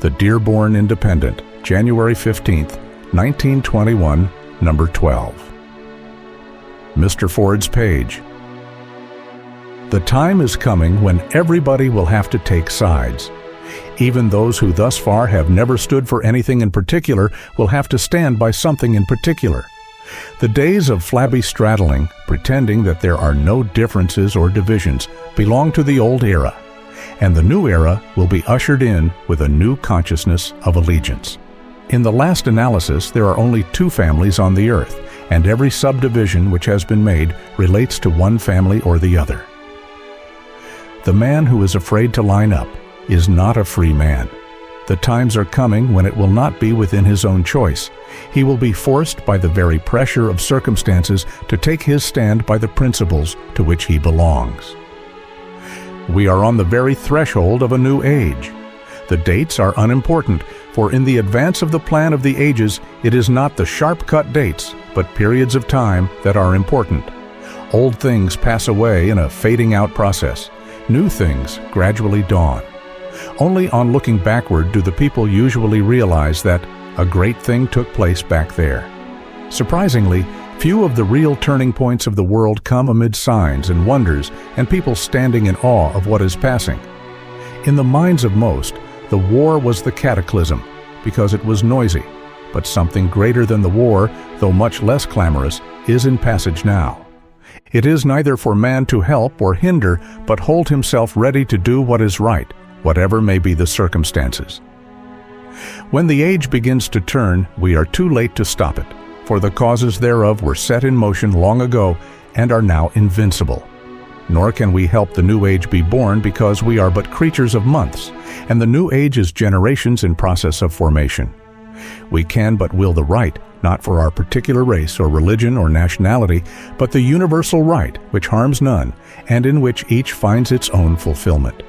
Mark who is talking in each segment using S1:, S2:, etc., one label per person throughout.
S1: The Dearborn Independent, January 15, 1921, number 12. Mr. Ford's page. The time is coming when everybody will have to take sides. Even those who thus far have never stood for anything in particular will have to stand by something in particular. The days of flabby straddling, pretending that there are no differences or divisions, belong to the old era, and the new era will be ushered in with a new consciousness of allegiance. In the last analysis, there are only two families on the earth, and every subdivision which has been made relates to one family or the other. The man who is afraid to line up is not a free man. The times are coming when it will not be within his own choice. He will be forced by the very pressure of circumstances to take his stand by the principles to which he belongs. We are on the very threshold of a new age. The dates are unimportant, for in the advance of the plan of the ages, it is not the sharp-cut dates, but periods of time that are important. Old things pass away in a fading-out process. New things gradually dawn. Only on looking backward do the people usually realize that a great thing took place back there. Surprisingly, few of the real turning points of the world come amid signs and wonders and people standing in awe of what is passing. In the minds of most, the war was the cataclysm because it was noisy, but something greater than the war, though much less clamorous, is in passage now. It is neither for man to help or hinder, but hold himself ready to do what is right, whatever may be the circumstances. When the age begins to turn, we are too late to stop it, for the causes thereof were set in motion long ago and are now invincible. Nor can we help the new age be born because we are but creatures of months, and the new age is generations in process of formation. We can but will the right, not for our particular race or religion or nationality, but the universal right which harms none, and in which each finds its own fulfillment.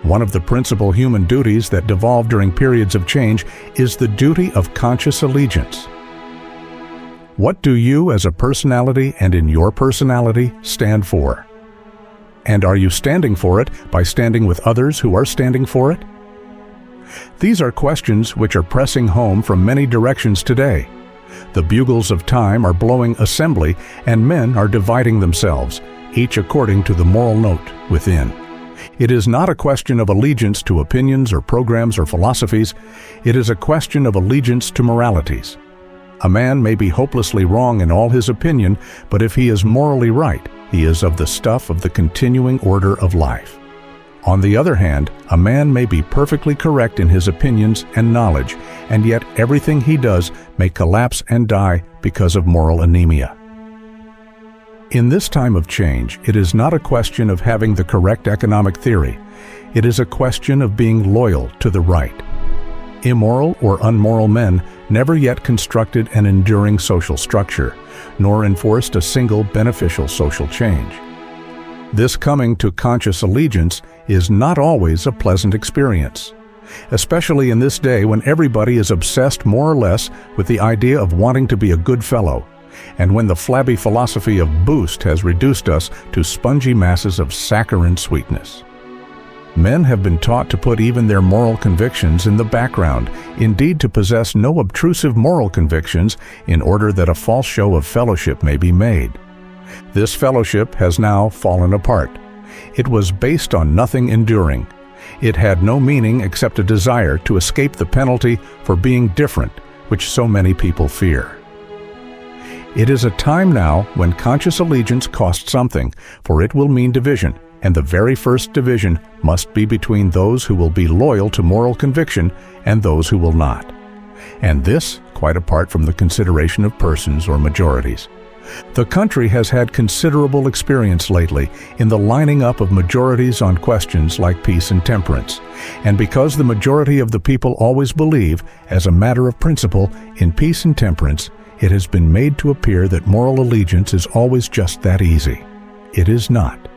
S1: One of the principal human duties that devolve during periods of change is the duty of conscious allegiance. What do you as a personality and in your personality stand for? And are you standing for it by standing with others who are standing for it? These are questions which are pressing home from many directions today. The bugles of time are blowing assembly and men are dividing themselves, each according to the moral note within. It is not a question of allegiance to opinions or programs or philosophies. It is a question of allegiance to moralities. A man may be hopelessly wrong in all his opinion, but if he is morally right, he is of the stuff of the continuing order of life. On the other hand, a man may be perfectly correct in his opinions and knowledge, and yet everything he does may collapse and die because of moral anemia. In this time of change, it is not a question of having the correct economic theory. It is a question of being loyal to the right. Immoral or unmoral men never yet constructed an enduring social structure, nor enforced a single beneficial social change. This coming to conscious allegiance is not always a pleasant experience, especially in this day when everybody is obsessed more or less with the idea of wanting to be a good fellow, and when the flabby philosophy of boost has reduced us to spongy masses of saccharine sweetness. Men have been taught to put even their moral convictions in the background, indeed to possess no obtrusive moral convictions in order that a false show of fellowship may be made. This fellowship has now fallen apart. It was based on nothing enduring. It had no meaning except a desire to escape the penalty for being different, which so many people fear. It is a time now when conscious allegiance costs something, for it will mean division, and the very first division must be between those who will be loyal to moral conviction and those who will not. And this, quite apart from the consideration of persons or majorities. The country has had considerable experience lately in the lining up of majorities on questions like peace and temperance, and because the majority of the people always believe, as a matter of principle, in peace and temperance, it has been made to appear that moral allegiance is always just that easy. It is not.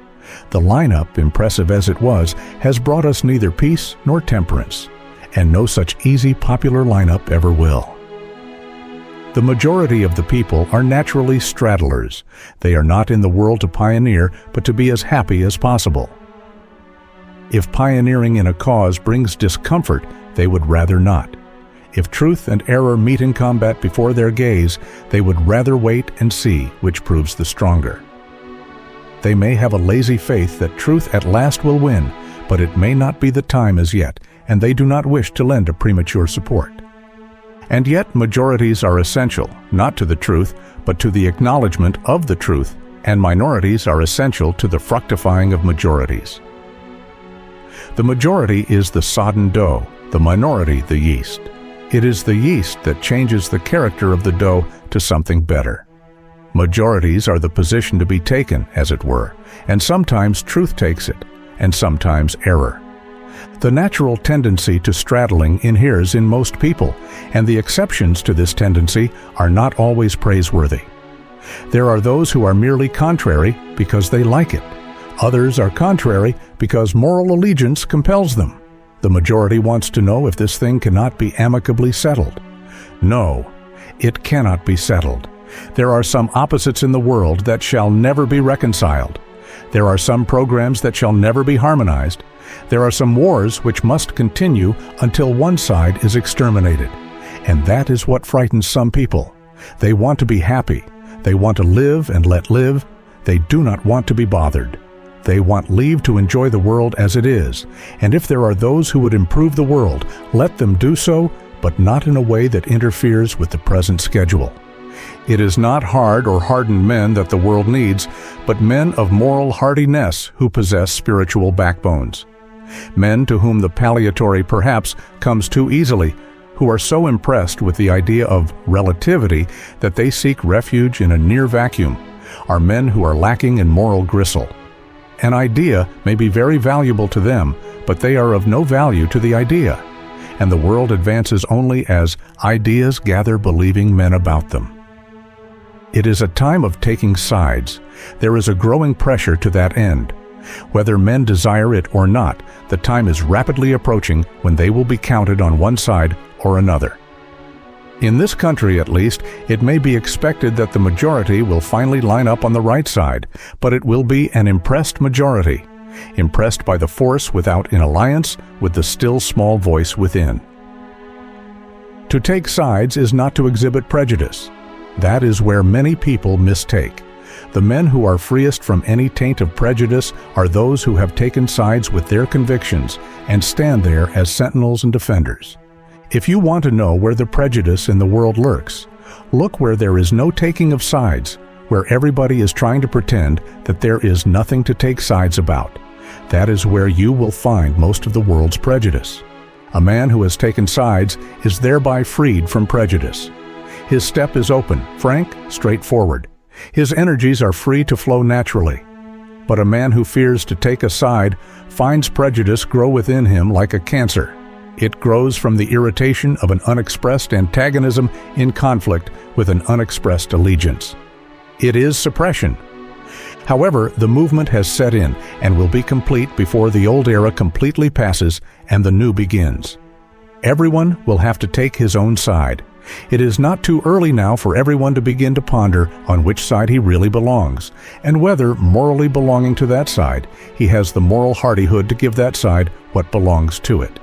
S1: The lineup, impressive as it was, has brought us neither peace nor temperance, and no such easy popular lineup ever will. The majority of the people are naturally straddlers. They are not in the world to pioneer, but to be as happy as possible. If pioneering in a cause brings discomfort, they would rather not. If truth and error meet in combat before their gaze, they would rather wait and see which proves the stronger. They may have a lazy faith that truth at last will win, but it may not be the time as yet, and they do not wish to lend a premature support. And yet majorities are essential, not to the truth, but to the acknowledgement of the truth, and minorities are essential to the fructifying of majorities. The majority is the sodden dough, the minority the yeast. It is the yeast that changes the character of the dough to something better. Majorities are the position to be taken, as it were, and sometimes truth takes it, and sometimes error. The natural tendency to straddling inheres in most people, and the exceptions to this tendency are not always praiseworthy. There are those who are merely contrary because they like it. Others are contrary because moral allegiance compels them. The majority wants to know if this thing cannot be amicably settled. No, it cannot be settled. There are some opposites in the world that shall never be reconciled. There are some programs that shall never be harmonized. There are some wars which must continue until one side is exterminated. And that is what frightens some people. They want to be happy. They want to live and let live. They do not want to be bothered. They want leave to enjoy the world as it is, and if there are those who would improve the world, let them do so, but not in a way that interferes with the present schedule. It is not hard or hardened men that the world needs, but men of moral hardiness who possess spiritual backbones. Men to whom the palliatory perhaps comes too easily, who are so impressed with the idea of relativity that they seek refuge in a near vacuum, are men who are lacking in moral gristle. An idea may be very valuable to them, but they are of no value to the idea, and the world advances only as ideas gather believing men about them. It is a time of taking sides. There is a growing pressure to that end. Whether men desire it or not, the time is rapidly approaching when they will be counted on one side or another. In this country, at least, it may be expected that the majority will finally line up on the right side, but it will be an impressed majority, impressed by the force without in alliance with the still small voice within. To take sides is not to exhibit prejudice. That is where many people mistake. The men who are freest from any taint of prejudice are those who have taken sides with their convictions and stand there as sentinels and defenders. If you want to know where the prejudice in the world lurks, look where there is no taking of sides, where everybody is trying to pretend that there is nothing to take sides about. That is where you will find most of the world's prejudice. A man who has taken sides is thereby freed from prejudice. His step is open, frank, straightforward. His energies are free to flow naturally. But a man who fears to take a side finds prejudice grow within him like a cancer. It grows from the irritation of an unexpressed antagonism in conflict with an unexpressed allegiance. It is suppression. However, the movement has set in and will be complete before the old era completely passes and the new begins. Everyone will have to take his own side. It is not too early now for everyone to begin to ponder on which side he really belongs, and whether, morally belonging to that side, he has the moral hardihood to give that side what belongs to it.